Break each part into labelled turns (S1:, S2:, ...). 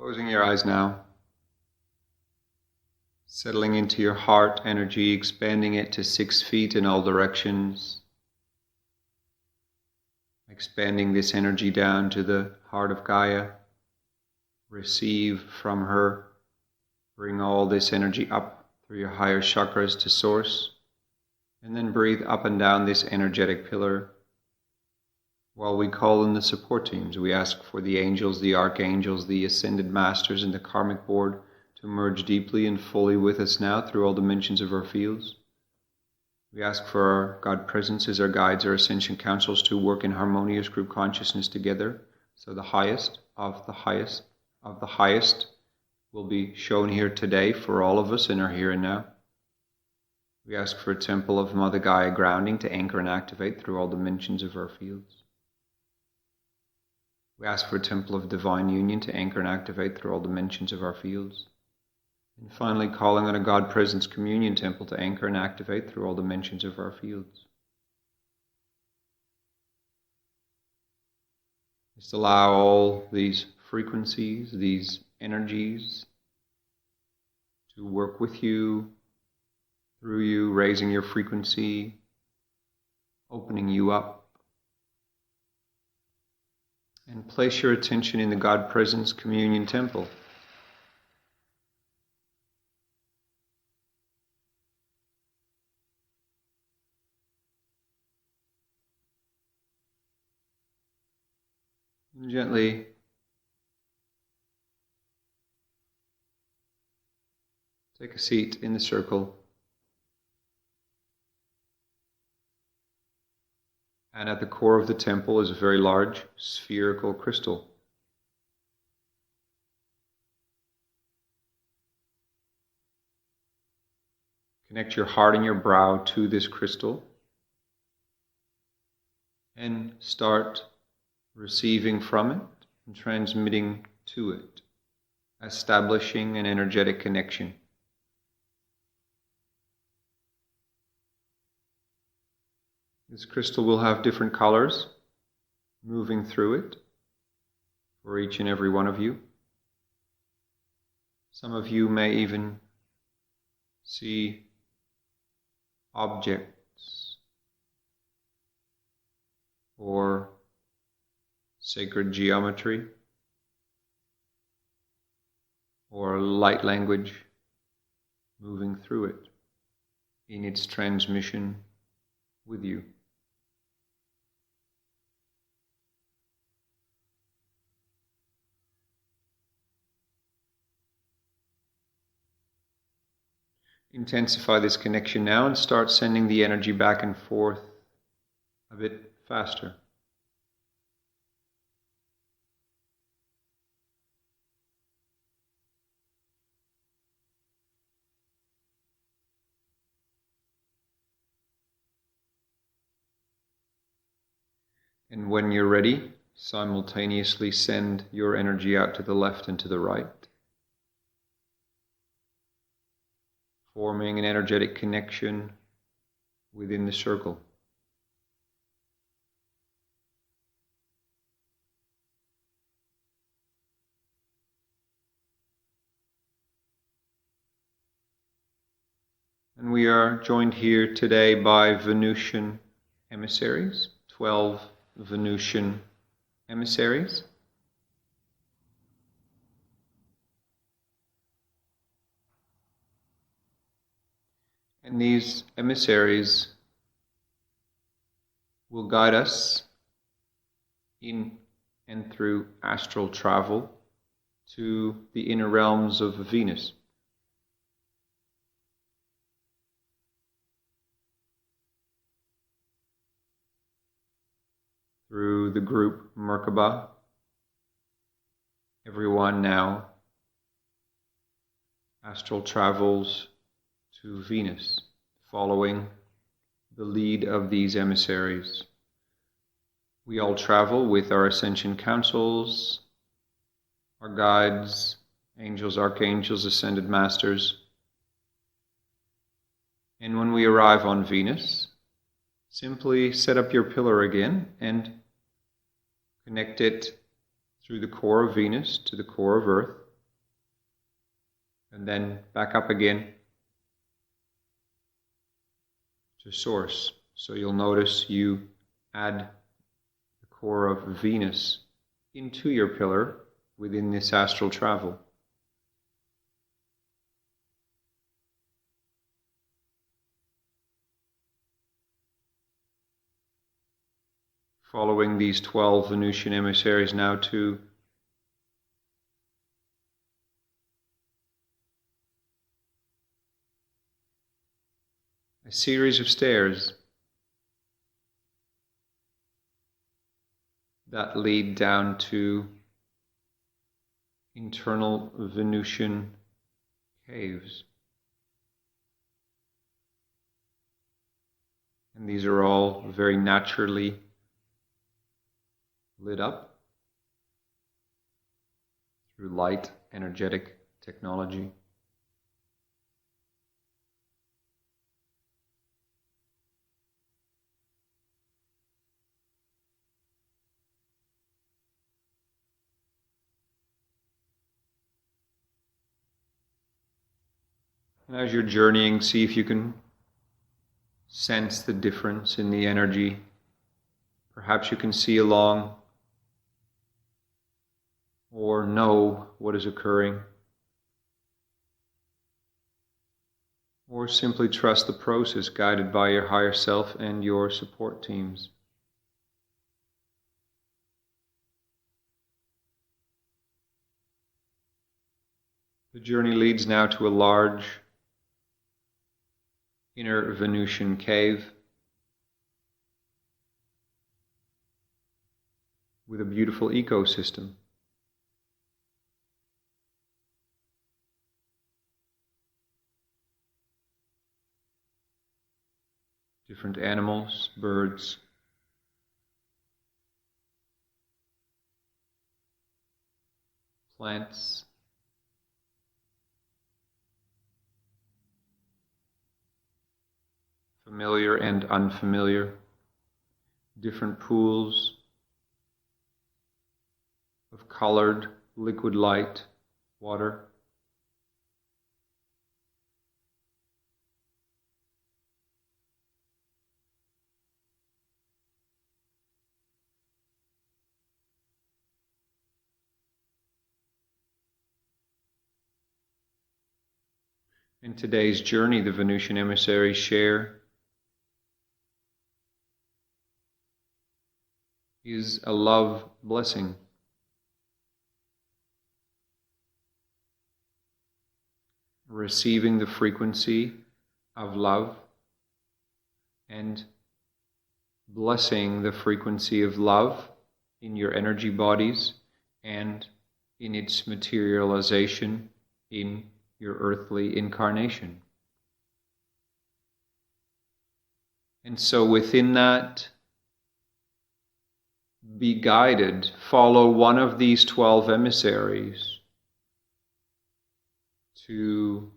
S1: Closing your eyes now, settling into your heart energy, expanding it to 6 feet in all directions, expanding this energy down to the heart of Gaia. Receive from her, bring all this energy up through your higher chakras to source, and then breathe up and down this energetic pillar. While we call in the support teams, we ask for the angels, the archangels, the ascended masters, and the karmic board to merge deeply and fully with us now through all dimensions of our fields. We ask for our God presences, our guides, our ascension councils to work in harmonious group consciousness together, so the highest of the highest of the highest will be shown here today for all of us in our here and now. We ask for a temple of Mother Gaia grounding to anchor and activate through all dimensions of our fields. We ask for a temple of divine union to anchor and activate through all dimensions of our fields. And finally, calling on a God Presence Communion Temple to anchor and activate through all dimensions of our fields. Just allow all these frequencies, these energies to work with you, through you, raising your frequency, opening you up. And place your attention in the God Presence Communion Temple. And gently take a seat in the circle. And at the core of the temple is a very large spherical crystal. Connect your heart and your brow to this crystal and start receiving from it and transmitting to it, establishing an energetic connection. This crystal will have different colors moving through it for each and every one of you. Some of you may even see objects or sacred geometry or light language moving through it in its transmission with you. Intensify this connection now and start sending the energy back and forth a bit faster. And when you're ready, simultaneously send your energy out to the left and to the right, forming an energetic connection within the circle. And we are joined here today by Venusian Emissaries, 12 Venusian Emissaries. And these emissaries will guide us in and through astral travel to the inner realms of Venus. Through the group Merkaba, everyone now astral travels to Venus, following the lead of these emissaries. We all travel with our ascension councils, our guides, angels, archangels, ascended masters. And when we arrive on Venus, simply set up your pillar again and connect it through the core of Venus to the core of Earth, and then back up again to source. So you'll notice you add the core of Venus into your pillar within this astral travel. Following these 12 Venusian emissaries now to a series of stairs that lead down to internal Venusian caves. And these are all very naturally lit up through light, energetic technology. And as you're journeying, see if you can sense the difference in the energy. Perhaps you can see along or know what is occurring, or simply trust the process guided by your higher self and your support teams. The journey leads now to a large inner Venusian cave with a beautiful ecosystem. Different animals, birds, plants, familiar and unfamiliar, different pools of colored liquid light, water. In today's journey, the Venusian emissaries share is a love blessing. Receiving the frequency of love and blessing the frequency of love in your energy bodies and in its materialization in your earthly incarnation. And so within that, be guided, follow one of these 12 emissaries to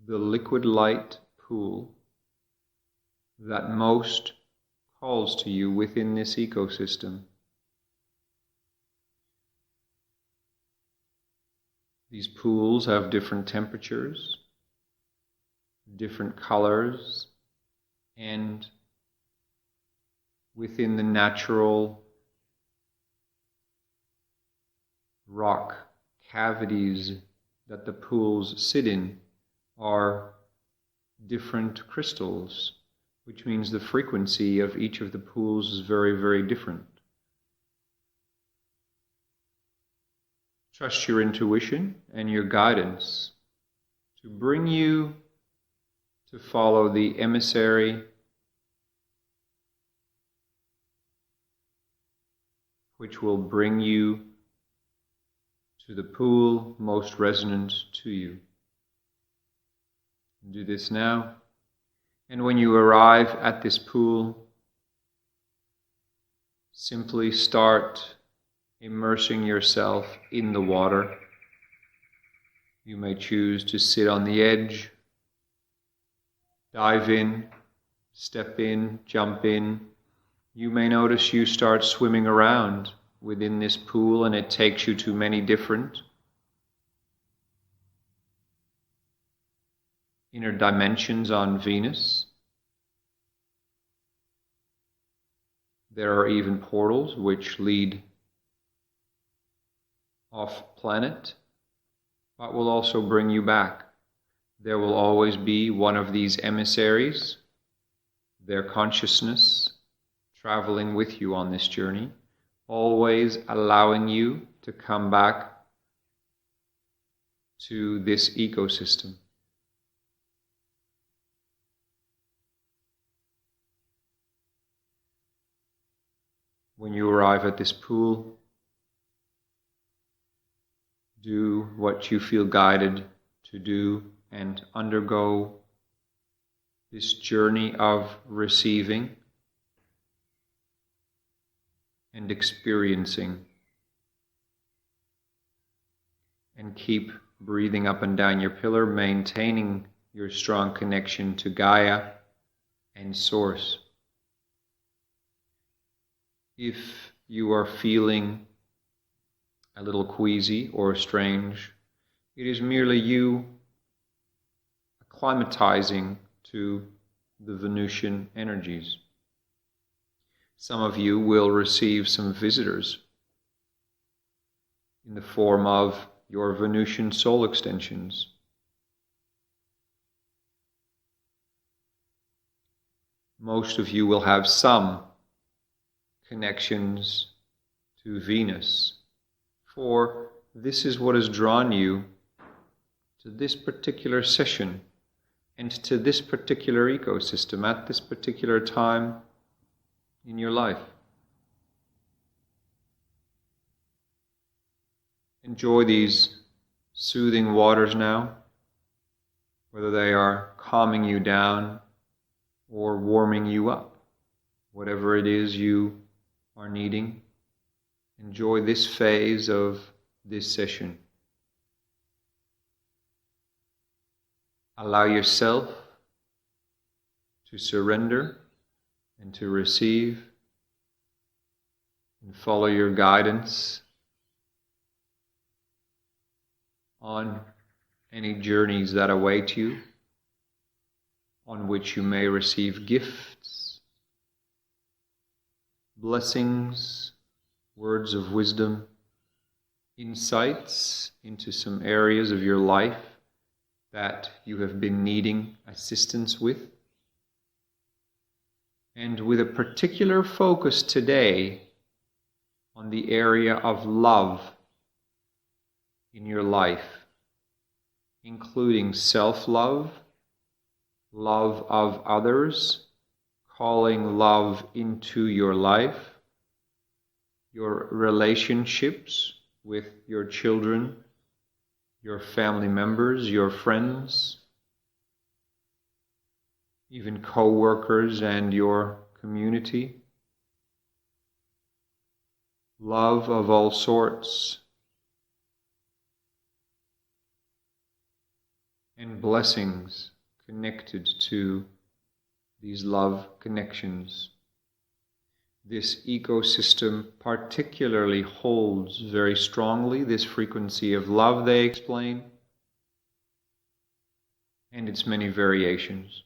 S1: the liquid light pool that most calls to you within this ecosystem. These pools have different temperatures, different colors, and within the natural rock cavities that the pools sit in are different crystals, which means the frequency of each of the pools is very, very different. Trust your intuition and your guidance to bring you to follow the emissary which will bring you to the pool most resonant to you. Do this now, and when you arrive at this pool, simply start immersing yourself in the water. You may choose to sit on the edge, dive in, step in, jump in. You may notice you start swimming around within this pool, and it takes you to many different inner dimensions on Venus. There are even portals which lead off planet, but will also bring you back. There will always be one of these emissaries, their consciousness, traveling with you on this journey, always allowing you to come back to this ecosystem. When you arrive at this pool, do what you feel guided to do and undergo this journey of receiving and experiencing. And keep breathing up and down your pillar, maintaining your strong connection to Gaia and Source. If you are feeling a little queasy or strange, it is merely you acclimatizing to the Venusian energies. Some of you will receive some visitors in the form of your Venusian soul extensions. Most of you will have some connections to Venus, for this is what has drawn you to this particular session and to this particular ecosystem at this particular time in your life. Enjoy these soothing waters now, whether they are calming you down or warming you up, whatever it is you are needing. Enjoy this phase of this session. Allow yourself to surrender and to receive and follow your guidance on any journeys that await you, on which you may receive gifts, blessings, words of wisdom, insights into some areas of your life that you have been needing assistance with. And with a particular focus today on the area of love in your life, including self-love, love of others, calling love into your life, your relationships with your children, your family members, your friends, even co-workers and your community. Love of all sorts, and blessings connected to these love connections. This ecosystem particularly holds very strongly this frequency of love, they explain, and its many variations.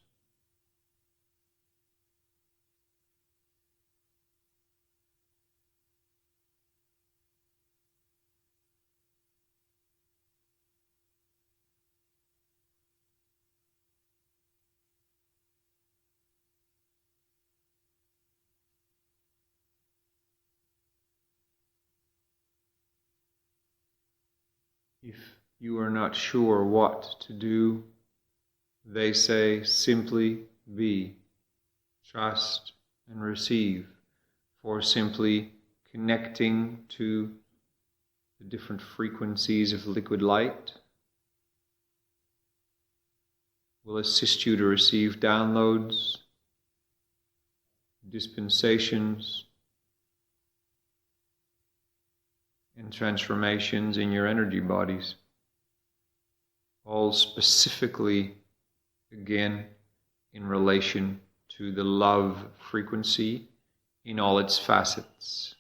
S1: If you are not sure what to do, they say simply be, trust and receive, for simply connecting to the different frequencies of liquid light will assist you to receive downloads, dispensations, and transformations in your energy bodies, all specifically, again, in relation to the love frequency in all its facets.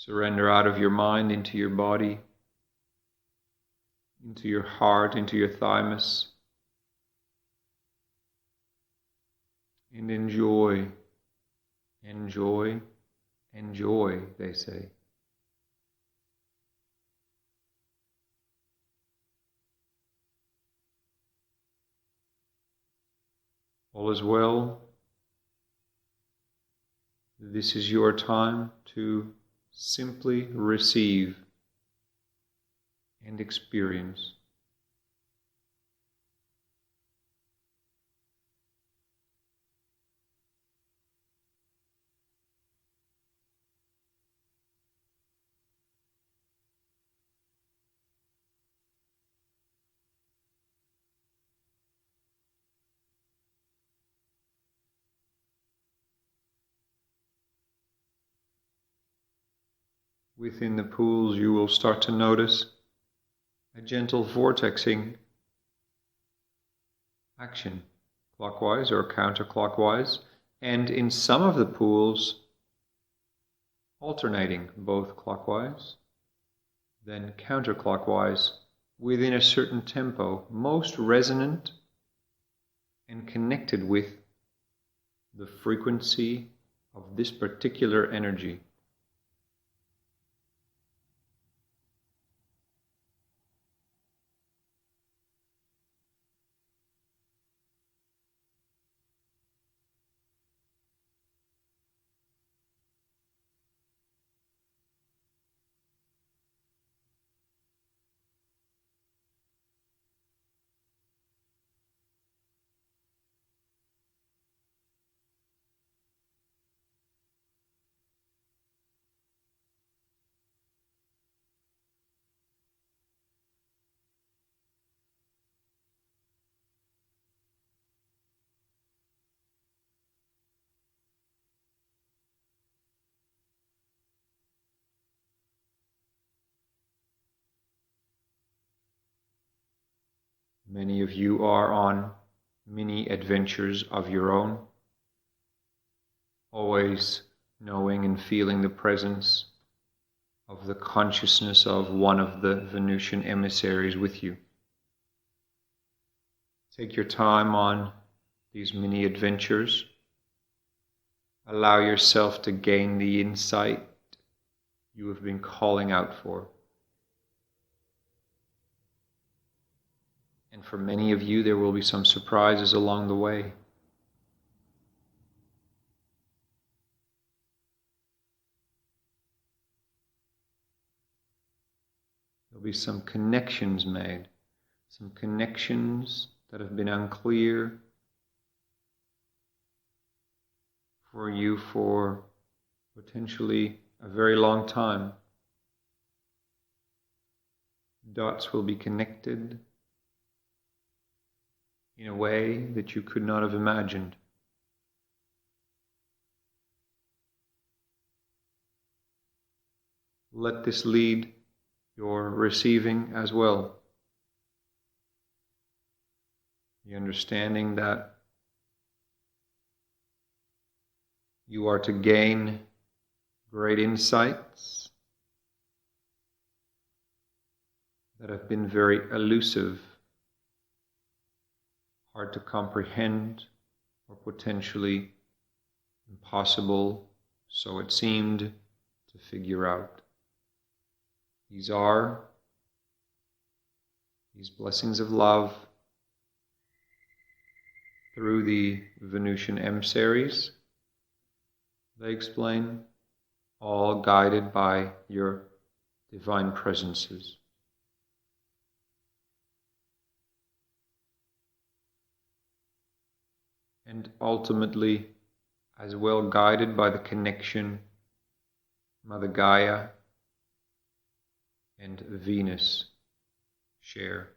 S1: Surrender out of your mind into your body, into your heart, into your thymus, and enjoy, enjoy, enjoy, they say. All is well. This is your time to simply receive and experience. Within the pools, you will start to notice a gentle vortexing action, clockwise or counterclockwise, and in some of the pools, alternating both clockwise, then counterclockwise, within a certain tempo, most resonant and connected with the frequency of this particular energy. Many of you are on mini adventures of your own, always knowing and feeling the presence of the consciousness of one of the Venusian emissaries with you. Take your time on these mini adventures. Allow yourself to gain the insight you have been calling out for. And for many of you, there will be some surprises along the way. There'll be some connections made, some connections that have been unclear for you for potentially a very long time. Dots will be connected in a way that you could not have imagined. Let this lead your receiving as well. The understanding that you are to gain great insights that have been very elusive, hard to comprehend, or potentially impossible, so it seemed, to figure out. These blessings of love through the Venusian Emissaries, they explain, all guided by your divine presences. And ultimately, as well guided by the connection Mother Gaia and Venus share.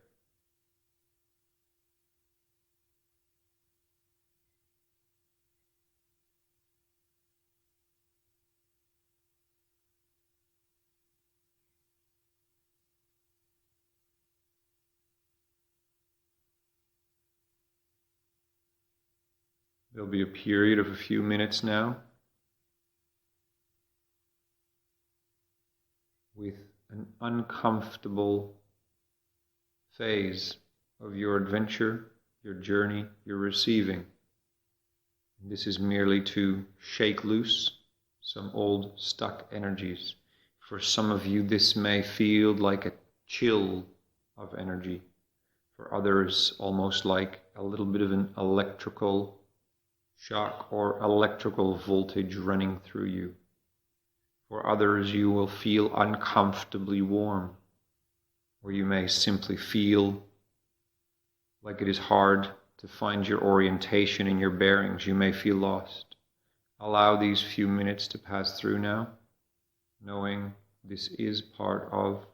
S1: There'll be a period of a few minutes now an uncomfortable phase of your adventure, your journey, your receiving. This is merely to shake loose some old stuck energies. For some of you, this may feel like a chill of energy. For others, almost like a little bit of an electrical shock or electrical voltage running through you. For others, you will feel uncomfortably warm, or you may simply feel like it is hard to find your orientation and your bearings. You may feel lost. Allow these few minutes to pass through now, knowing this is part of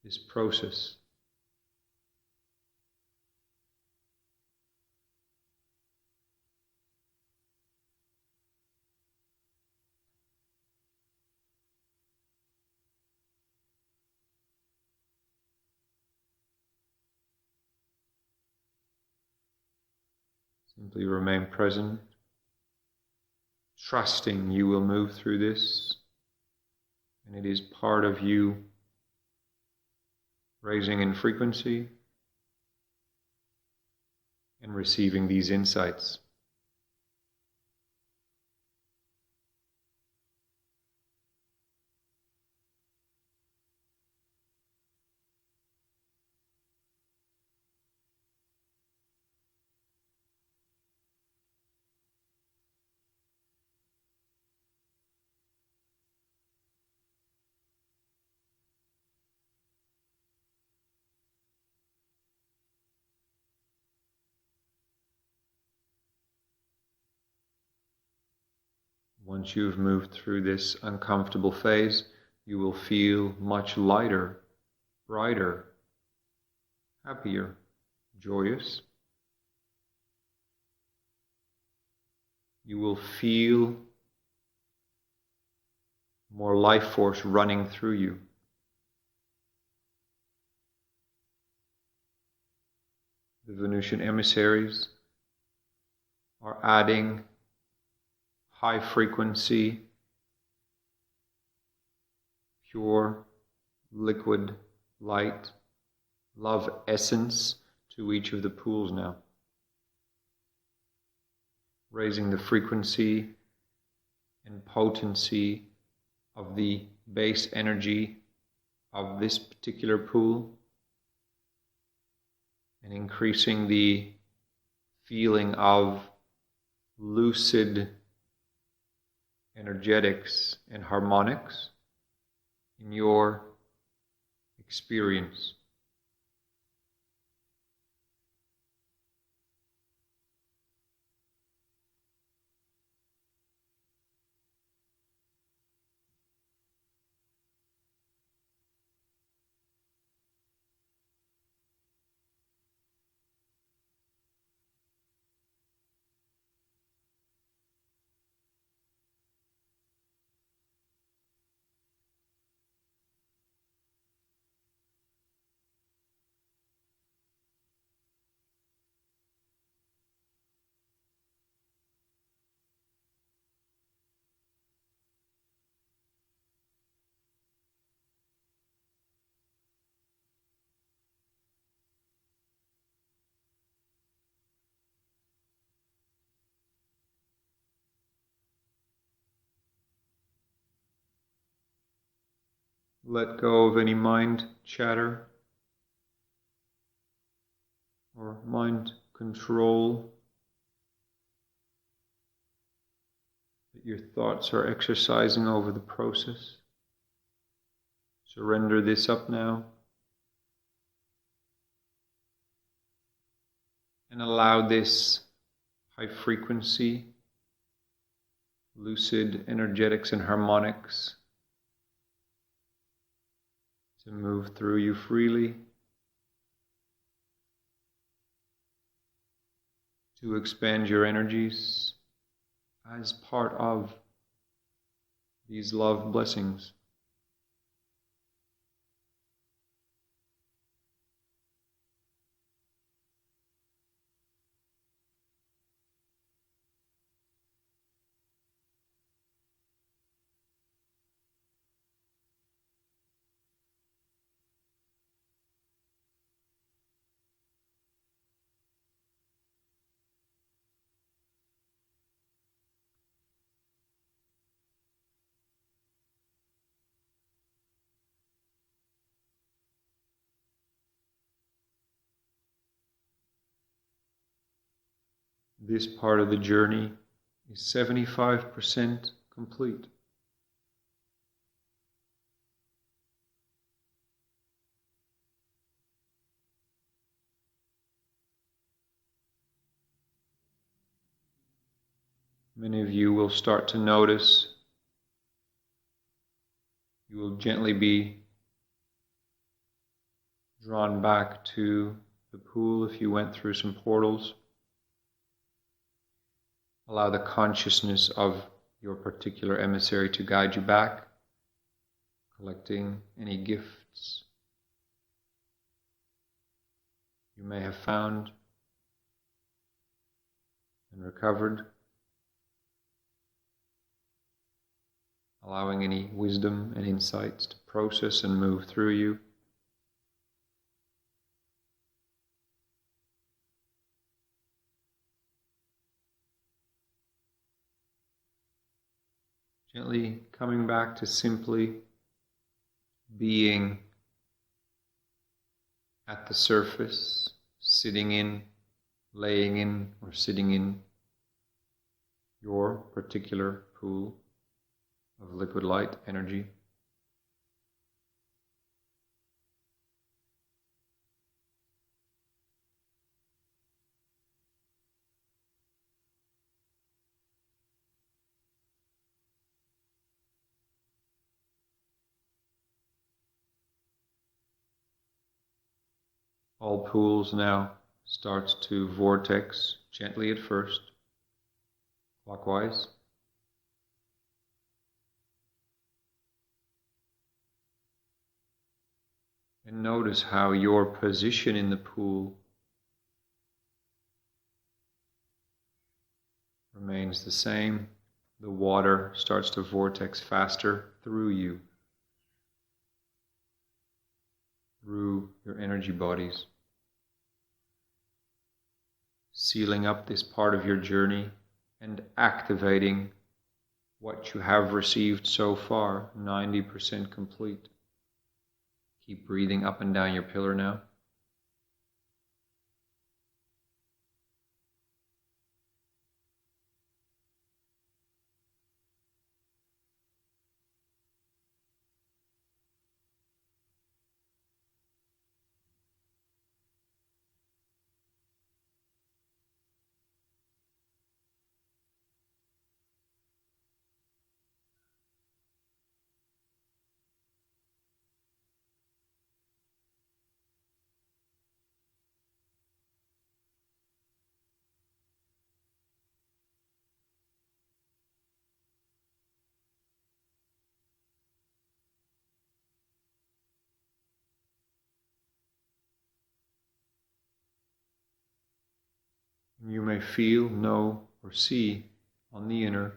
S1: this process. Simply remain present, trusting you will move through this, and it is part of you raising in frequency and receiving these insights. Once you've moved through this uncomfortable phase, you will feel much lighter, brighter, happier, joyous. You will feel more life force running through you. The Venusian Emissaries are adding high frequency, pure, liquid, light, love essence to each of the pools now. Raising the frequency and potency of the base energy of this particular pool and increasing the feeling of lucid energetics and harmonics in your experience. Let go of any mind chatter or mind control that your thoughts are exercising over the process. Surrender this up now and allow this high frequency, lucid energetics and harmonics to move through you freely, to expand your energies as part of these love blessings. this part of the journey is 75% complete. Many of you will start to notice, you will gently be drawn back to the pool if you went through some portals. Allow the consciousness of your particular emissary to guide you back, collecting any gifts you may have found and recovered. Allowing any wisdom and insights to process and move through you. Gently coming back to simply being at the surface, sitting in, laying in, or sitting in your particular pool of liquid light energy. All pools now starts to vortex gently at first, clockwise. And notice how your position in the pool remains the same. The water starts to vortex faster through you, through your energy bodies, sealing up this part of your journey and activating what you have received so far, 90% complete. Keep breathing up and down your pillar now. You may feel, know, or see on the inner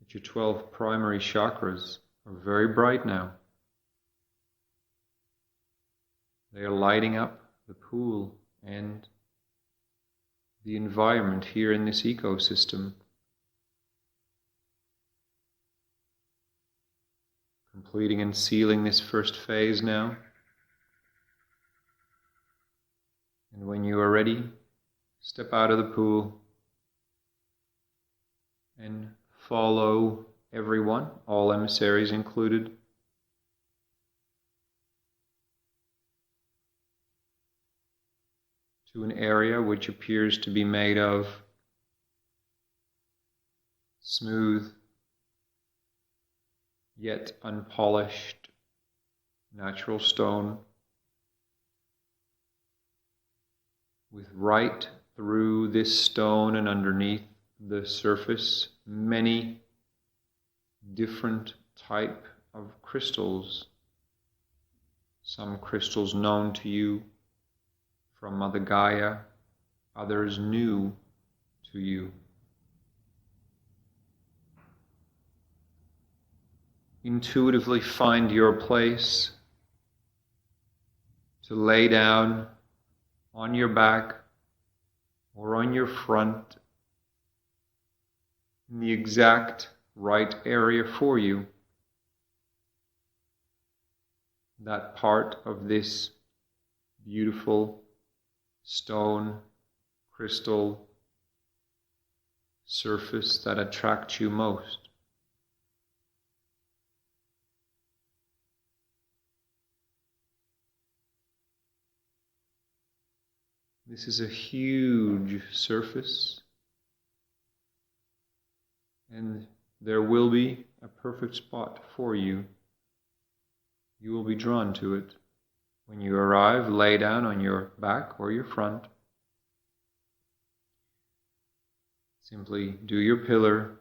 S1: that your 12 primary chakras are very bright now. They are lighting up the pool and the environment here in this ecosystem, completing and sealing this first phase now. And when you are ready, step out of the pool and follow everyone, all emissaries included, to an area which appears to be made of smooth yet unpolished natural stone, with right through this stone and underneath the surface many different type of crystals. Some crystals known to you from Mother Gaia, others new to you. Intuitively find your place to lay down on your back or on your front in the exact right area for you. That part of this beautiful stone, crystal, surface that attracts you most. This is a huge surface, and there will be a perfect spot for you. You will be drawn to it. When you arrive, lay down on your back or your front. Simply do your pillar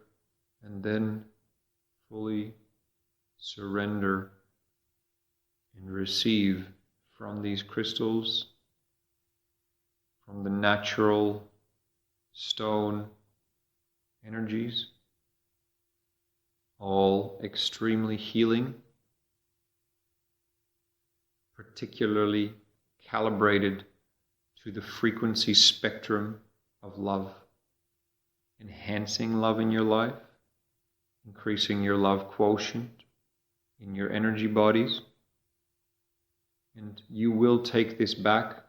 S1: and then fully surrender and receive from these crystals, from the natural stone energies, all extremely healing, particularly calibrated to the frequency spectrum of love, enhancing love in your life, increasing your love quotient in your energy bodies. And you will take this back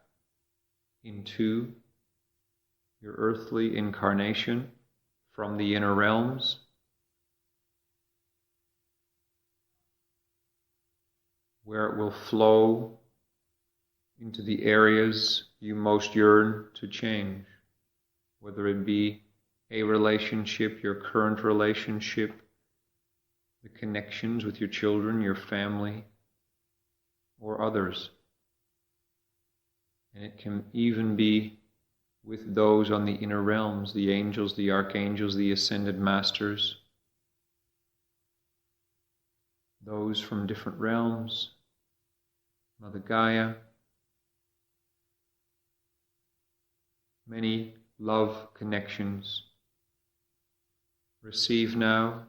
S1: into your earthly incarnation from the inner realms, where it will flow into the areas you most yearn to change, whether it be a relationship, your current relationship, the connections with your children, your family, or others. And it can even be with those on the inner realms, the angels, the archangels, the ascended masters, those from different realms, Mother Gaia, many love connections. Receive now,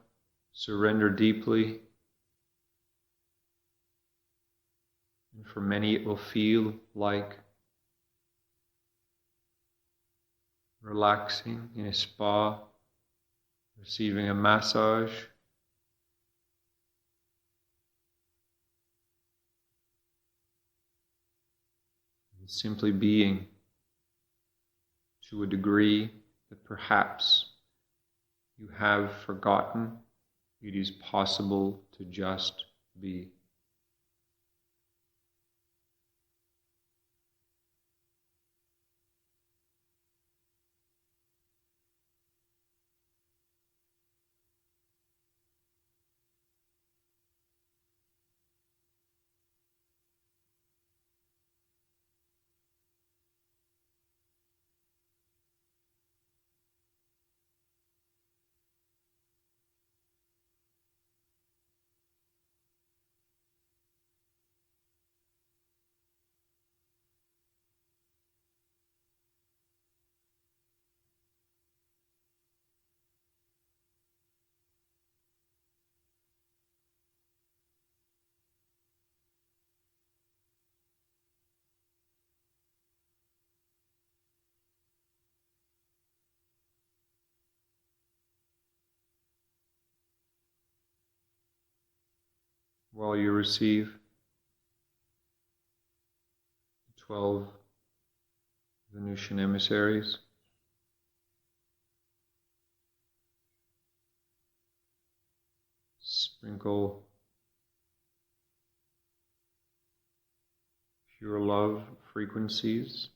S1: surrender deeply, and for many it will feel like relaxing in a spa, receiving a massage, and simply being to a degree that perhaps you have forgotten it is possible to just be. While you receive the 12 Venusian Emissaries, sprinkle pure love frequencies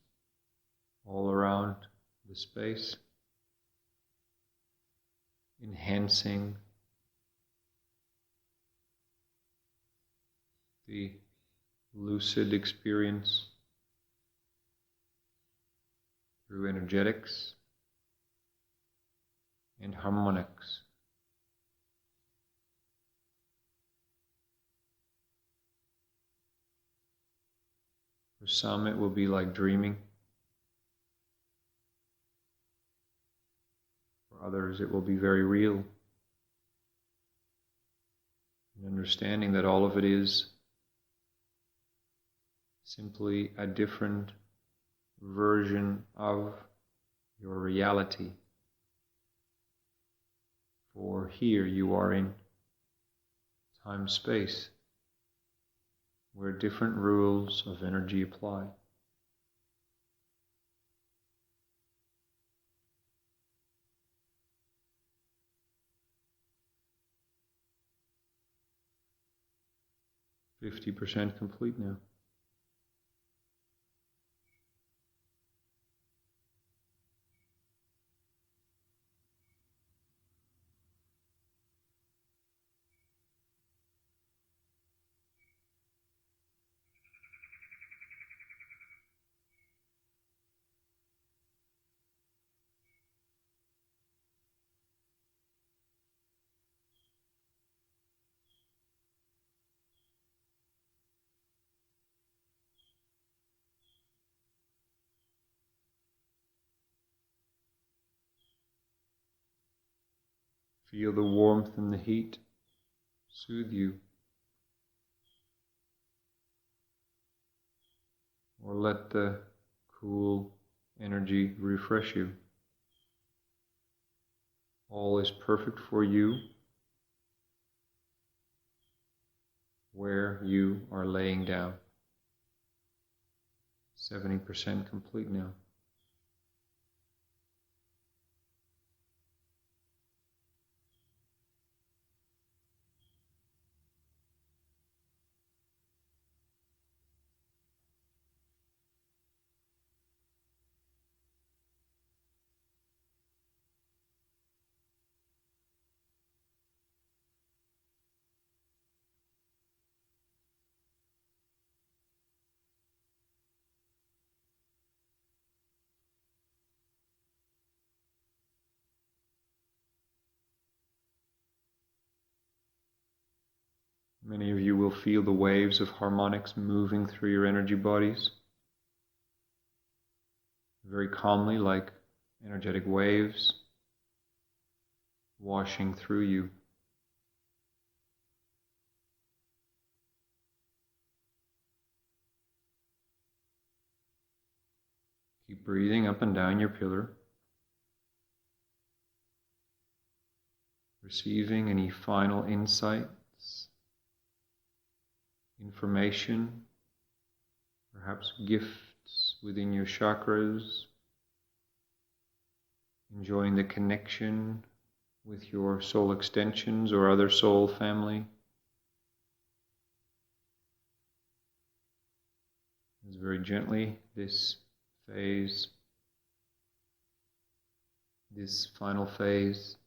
S1: all around the space, enhancing the lucid experience through energetics and harmonics. For some it will be like dreaming. For others it will be very real. And understanding that all of it is simply a different version of your reality. For here you are in time-space, where different rules of energy apply. 50% complete now. Feel the warmth and the heat soothe you, or let the cool energy refresh you. All is perfect for you where you are laying down. 70% complete now. Many of you will feel the waves of harmonics moving through your energy bodies, very calmly, like energetic waves washing through you. Keep breathing up and down your pillar, receiving any final insights, information, perhaps gifts within your chakras, enjoying the connection with your soul extensions or other soul family. As very gently this phase, this final phase,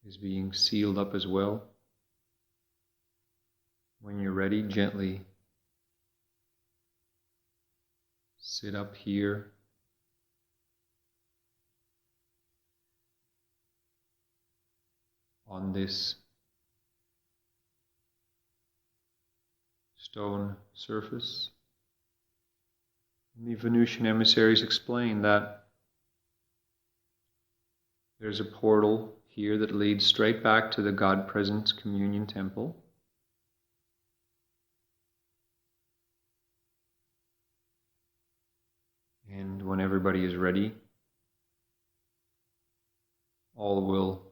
S1: is being sealed up as well. When you're ready, gently sit up here, on this stone surface. And the Venusian Emissaries explain that there's a portal here that leads straight back to the God Presence Communion Temple. And when everybody is ready, all will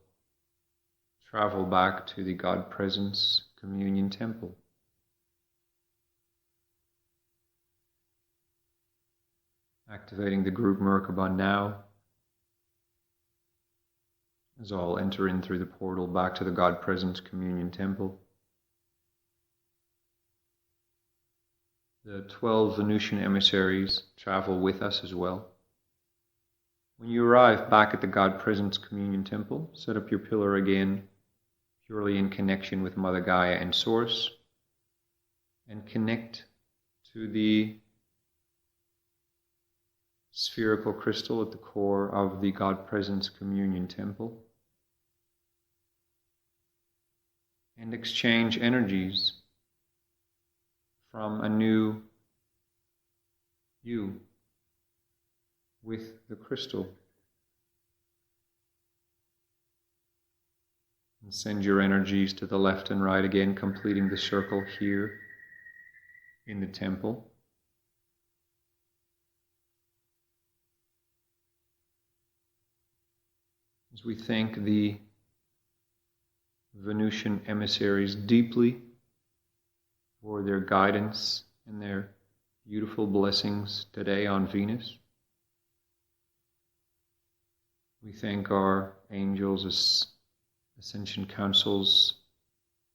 S1: travel back to the God Presence Communion Temple. Activating the group Merkaba now, as all enter in through the portal back to the God Presence Communion Temple. The 12 Venusian Emissaries travel with us as well. When you arrive back at the God Presence Communion Temple, set up your pillar again, purely in connection with Mother Gaia and Source, and connect to the spherical crystal at the core of the God Presence Communion Temple, and exchange energies from a new you with the crystal. And send your energies to the left and right again, completing the circle here in the temple. As we thank the Venusian Emissaries deeply for their guidance and their beautiful blessings today on Venus. We thank our angels Ascension councils,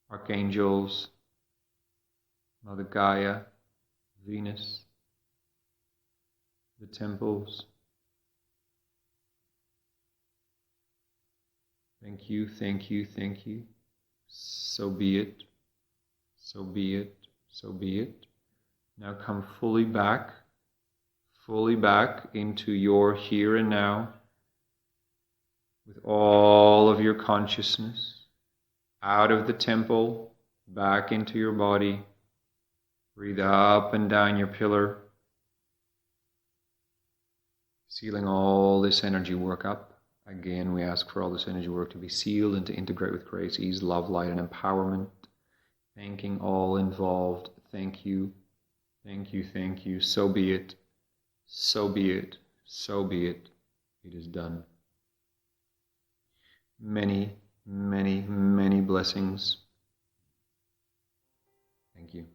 S1: Archangels, Mother Gaia, Venus, the temples. Thank you, thank you, thank you. So be it, so be it, so be it. Now come fully back into your here and now with all of your consciousness, out of the temple, back into your body. Breathe up and down your pillar, sealing all this energy work up. Again, we ask for all this energy work to be sealed and to integrate with grace, ease, love, light, and empowerment. Thanking all involved. Thank you, thank you, thank you. So be it, so be it, so be it. It is done. Many, many, many blessings. Thank you.